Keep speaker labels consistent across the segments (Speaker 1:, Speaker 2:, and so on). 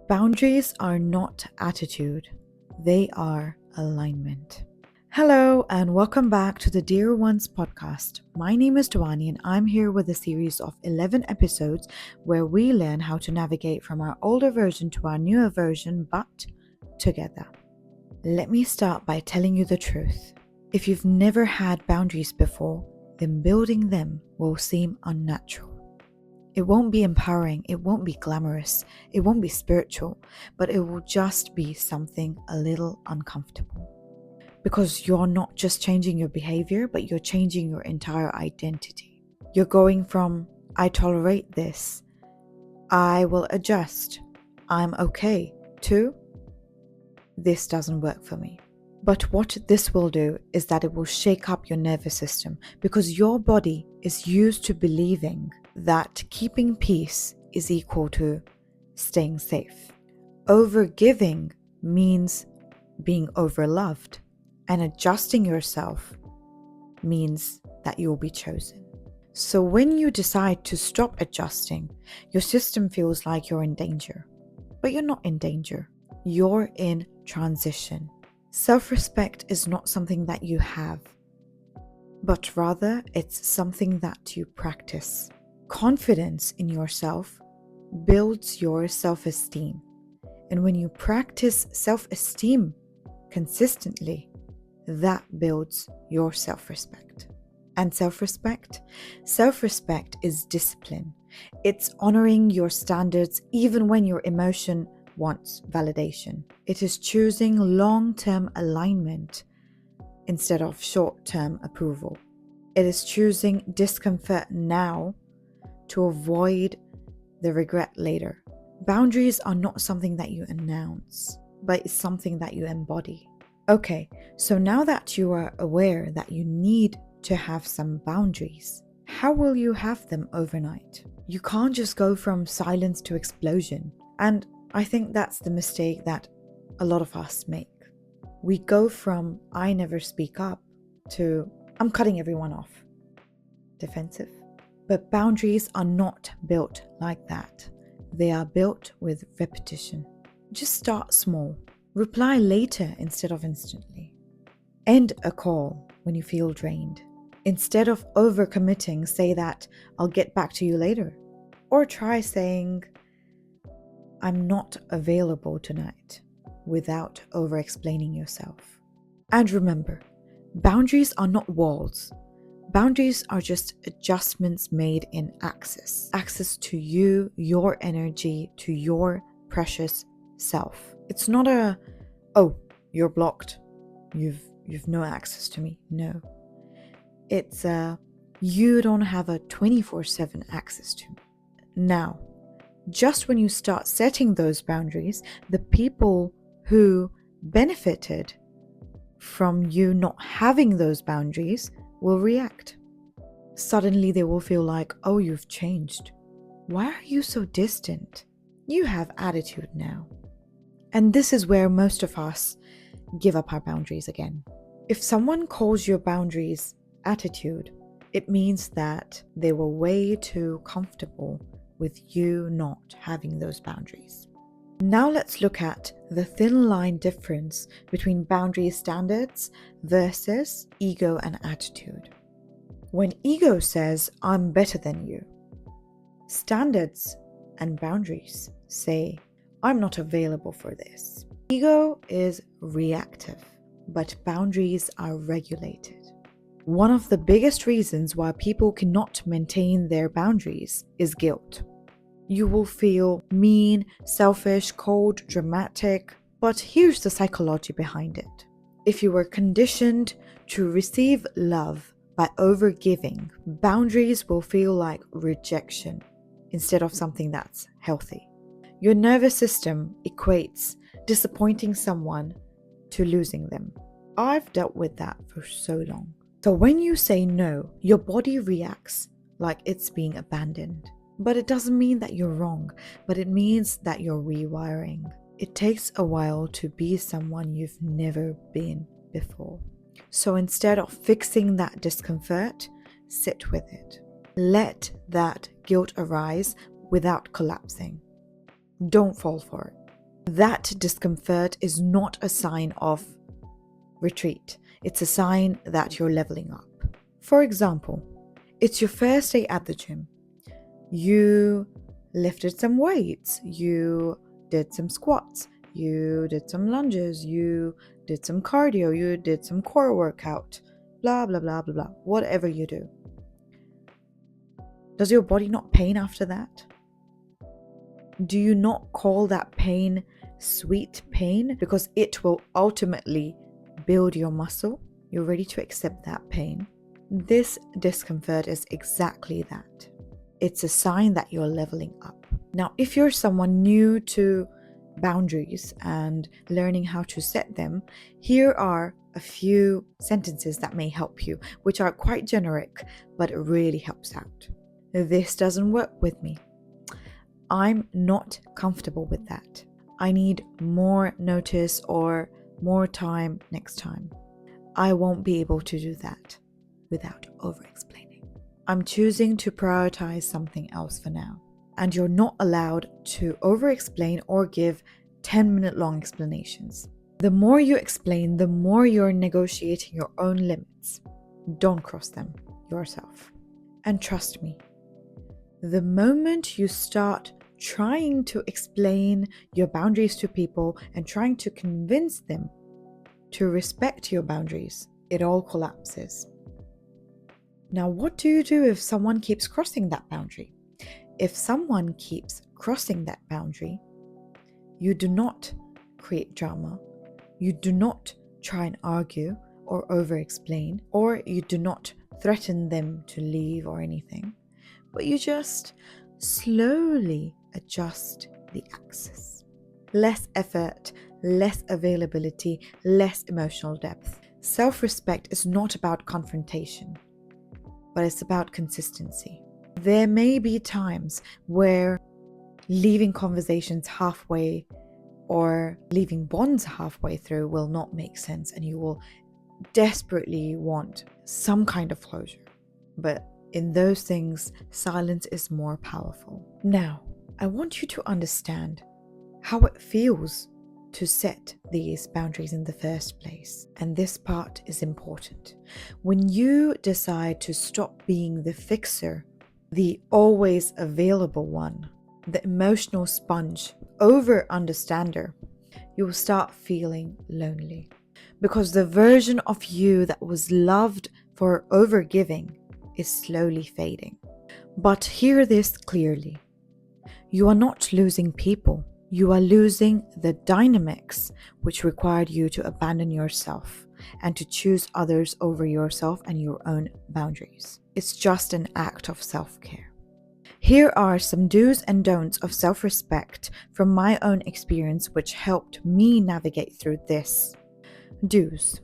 Speaker 1: Boundaries are not attitude, they are alignment. Hello, and welcome back to the Dear Ones podcast. My name is Dwani, and I'm here with a series of 11 episodes where we learn how to navigate from our older version to our newer version, but together. Let me start by telling you the truth. If you've never had boundaries before, then building them will seem unnatural. It won't be empowering, it won't be glamorous, it won't be spiritual, but it will just be something a little uncomfortable. Because you're not just changing your behavior, but you're changing your entire identity. You're going from, I tolerate this, I will adjust, I'm okay, to, this doesn't work for me. But what this will do is that it will shake up your nervous system because your body is used to believing that keeping peace is equal to staying safe. Overgiving means being overloved, and adjusting yourself means that you'll be chosen. So when you decide to stop adjusting, your system feels like you're in danger. But you're not in danger. You're in transition. Self-respect is not something that you have, but rather it's something that you practice. Confidence in yourself builds your self-esteem. And when you practice self-esteem consistently, that builds your self-respect. And self-respect is discipline. It's honoring your standards even when your emotion wants validation. It is choosing long-term alignment instead of short-term approval. It is choosing discomfort now to avoid the regret later. Boundaries are not something that you announce, but it's something that you embody. Okay, so now that you are aware that you need to have some boundaries, how will you have them overnight? You can't just go from silence to explosion. And I think that's the mistake that a lot of us make. We go from I never speak up to I'm cutting everyone off. Defensive. But boundaries are not built like that. They are built with repetition. Just start small. Reply later instead of instantly. End a call when you feel drained. Instead of overcommitting, say that I'll get back to you later. Or try saying I'm not available tonight without over-explaining yourself. And remember, boundaries are not walls. Boundaries are just adjustments made in access. Access to you, your energy, to your precious self. It's not you're blocked. You've no access to me. No. It's you don't have a 24/7 access to me. Now, just when you start setting those boundaries, the people who benefited from you not having those boundaries will react. Suddenly they will feel like, oh, you've changed. Why are you so distant? You have attitude now. And this is where most of us give up our boundaries again. If someone calls your boundaries attitude, it means that they were way too comfortable with you not having those boundaries. Now let's look at the thin line difference between boundary standards versus ego and attitude. When ego says, I'm better than you, standards and boundaries say, I'm not available for this. Ego is reactive, but boundaries are regulated. One of the biggest reasons why people cannot maintain their boundaries is guilt. You will feel mean, selfish, cold, dramatic, but here's the psychology behind it. If you were conditioned to receive love by overgiving, boundaries will feel like rejection instead of something that's healthy. Your nervous system equates disappointing someone to losing them. I've dealt with that for so long. So when you say no, your body reacts like it's being abandoned. But it doesn't mean that you're wrong, but it means that you're rewiring. It takes a while to be someone you've never been before. So instead of fixing that discomfort, sit with it. Let that guilt arise without collapsing. Don't fall for it. That discomfort is not a sign of retreat. It's a sign that you're leveling up. For example, it's your first day at the gym. You lifted some weights, you did some squats, you did some lunges, you did some cardio, you did some core workout, blah, blah, blah, blah, blah, whatever you do. Does your body not pain after that? Do you not call that pain sweet pain? Because it will ultimately build your muscle. You're ready to accept that pain. This discomfort is exactly that. It's a sign that you're leveling up. Now, if you're someone new to boundaries and learning how to set them, here are a few sentences that may help you, which are quite generic, but it really helps out. This doesn't work with me. I'm not comfortable with that. I need more notice or more time next time. I won't be able to do that without over-explaining. I'm choosing to prioritize something else for now. And you're not allowed to over-explain or give 10-minute long explanations. The more you explain, the more you're negotiating your own limits. Don't cross them yourself. And trust me, the moment you start trying to explain your boundaries to people and trying to convince them to respect your boundaries, it all collapses. Now, what do you do if someone keeps crossing that boundary? If someone keeps crossing that boundary, you do not create drama, you do not try and argue or over-explain, or you do not threaten them to leave or anything, but you just slowly adjust the axis. Less effort, less availability, less emotional depth. Self-respect is not about confrontation, but it's about consistency. There may be times where leaving conversations halfway or leaving bonds halfway through will not make sense, and you will desperately want some kind of closure. But in those things, silence is more powerful. Now, I want you to understand how it feels to set these boundaries in the first place. And this part is important. When you decide to stop being the fixer, the always available one, the emotional sponge, over-understander, you will start feeling lonely. Because the version of you that was loved for over-giving is slowly fading. But hear this clearly. You are not losing people. You are losing the dynamics which required you to abandon yourself and to choose others over yourself and your own boundaries. It's just an act of self-care. Here are some do's and don'ts of self-respect from my own experience which helped me navigate through this. Do's.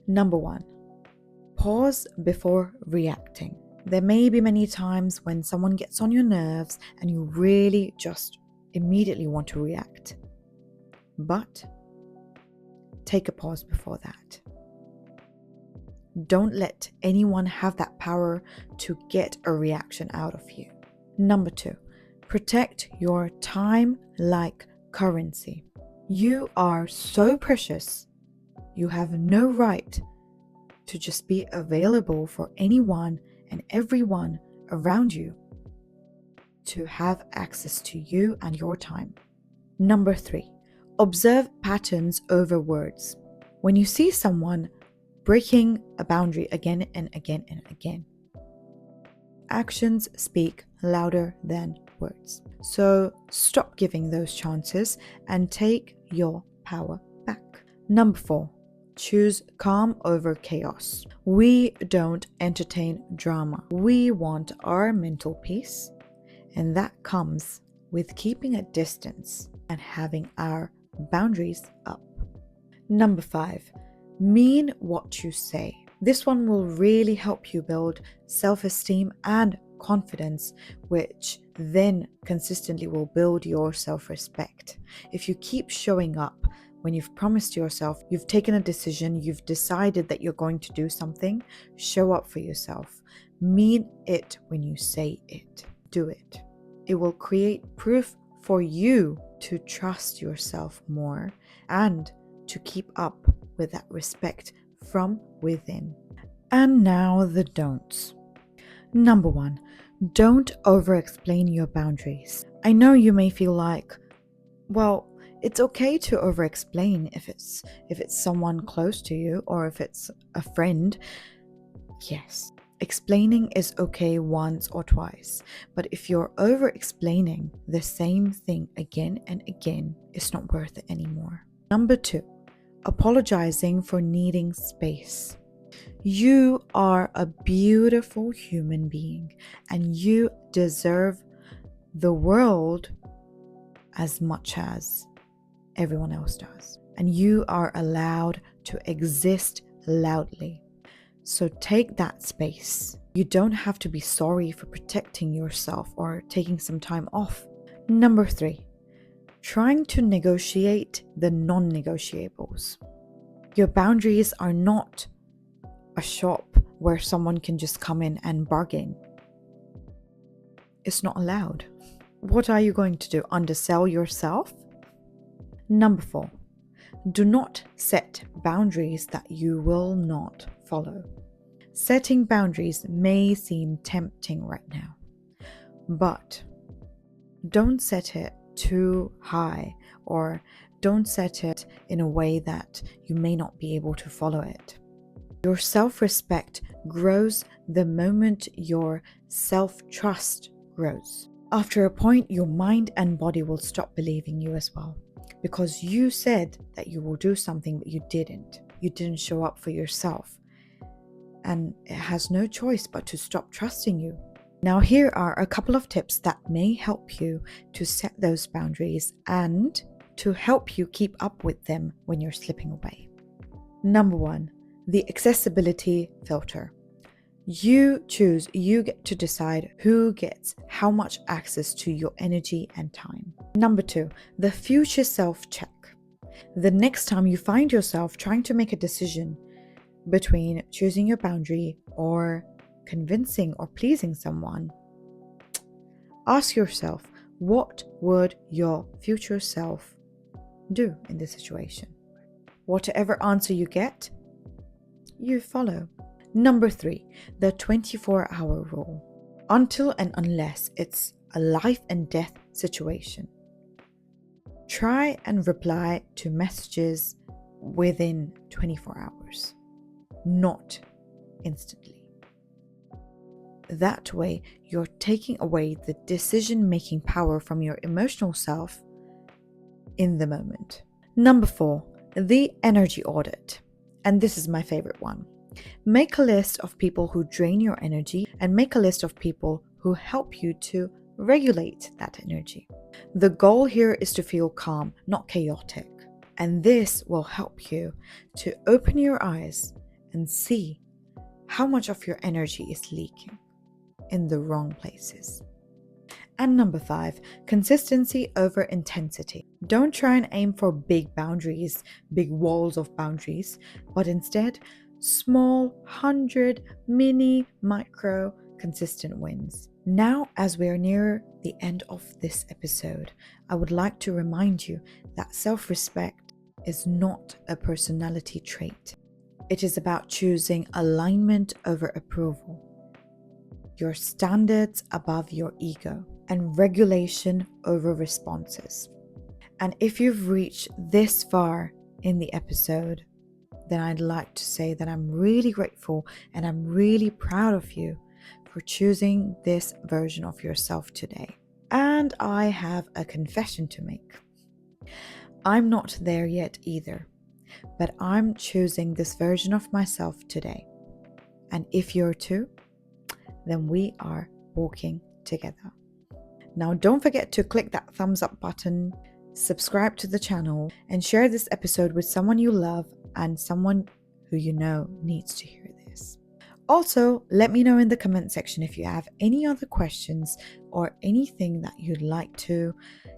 Speaker 1: Number 1. Pause before reacting. There may be many times when someone gets on your nerves and you really just immediately want to react. But take a pause before that. Don't let anyone have that power to get a reaction out of you. Number 2, protect your time like currency. You are so precious. You have no right to just be available for anyone and everyone around you to have access to you and your time. Number 3, observe patterns over words. When you see someone breaking a boundary again and again and again, actions speak louder than words. So stop giving those chances and take your power back. Number 4, choose calm over chaos. We don't entertain drama. We want our mental peace, and that comes with keeping a distance and having our boundaries up. Number 5, mean what you say. This one will really help you build self-esteem and confidence, which then consistently will build your self-respect. If you keep showing up when you've promised yourself, you've taken a decision, you've decided that you're going to do something, show up for yourself. Mean it when you say it. Do it. It will create proof for you to trust yourself more and to keep up with that respect from within. And now the don'ts. Number 1, don't over-explain your boundaries. I know you may feel like, well, it's okay to over-explain if it's someone close to you or if it's a friend. Yes, explaining is okay once or twice, but if you're over-explaining the same thing again and again, it's not worth it anymore. Number 2, apologizing for needing space. You are a beautiful human being and you deserve the world as much as everyone else does. And you are allowed to exist loudly. So take that space. You don't have to be sorry for protecting yourself or taking some time off. Number 3, trying to negotiate the non-negotiables. Your boundaries are not a shop where someone can just come in and bargain. It's not allowed. What are you going to do? Undersell yourself? Number 4, do not set boundaries that you will not follow. Setting boundaries may seem tempting right now, but don't set it too high or don't set it in a way that you may not be able to follow it. Your self-respect grows the moment your self-trust grows. After a point, your mind and body will stop believing you as well, because you said that you will do something, but you didn't. You didn't show up for yourself. And it has no choice but to stop trusting you. Now, here are a couple of tips that may help you to set those boundaries and to help you keep up with them when you're slipping away. Number 1, the accessibility filter. You get to decide who gets how much access to your energy and time. Number 2, the future self-check. The next time you find yourself trying to make a decision between choosing your boundary or convincing or pleasing someone, ask yourself, what would your future self do in this situation? Whatever answer you get, you follow. Number 3, the 24-hour rule. Until and unless it's a life and death situation, try and reply to messages within 24 hours, not instantly. That way, you're taking away the decision-making power from your emotional self in the moment. Number 4, the energy audit. And this is my favorite one. Make a list of people who drain your energy and make a list of people who help you to regulate that energy. The goal here is to feel calm, not chaotic. And this will help you to open your eyes and see how much of your energy is leaking in the wrong places. And number 5, consistency over intensity. Don't try and aim for big boundaries, big walls of boundaries, but instead small 100 mini micro consistent wins. Now, as we are near the end of this episode, I would like to remind you that self-respect is not a personality trait. It is about choosing alignment over approval, your standards above your ego, and regulation over responses. And if you've reached this far in the episode, then I'd like to say that I'm really grateful and I'm really proud of you for choosing this version of yourself today. And I have a confession to make. I'm not there yet either, but I'm choosing this version of myself today. And if you're too, then we are walking together. Now, don't forget to click that thumbs up button, subscribe to the channel, and share this episode with someone you love and someone who you know needs to hear this. Also, let me know in the comment section if you have any other questions or anything that you'd like to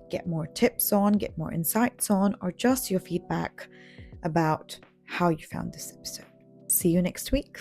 Speaker 1: get more tips on, get more insights on, or just your feedback about how you found this episode. See you next week.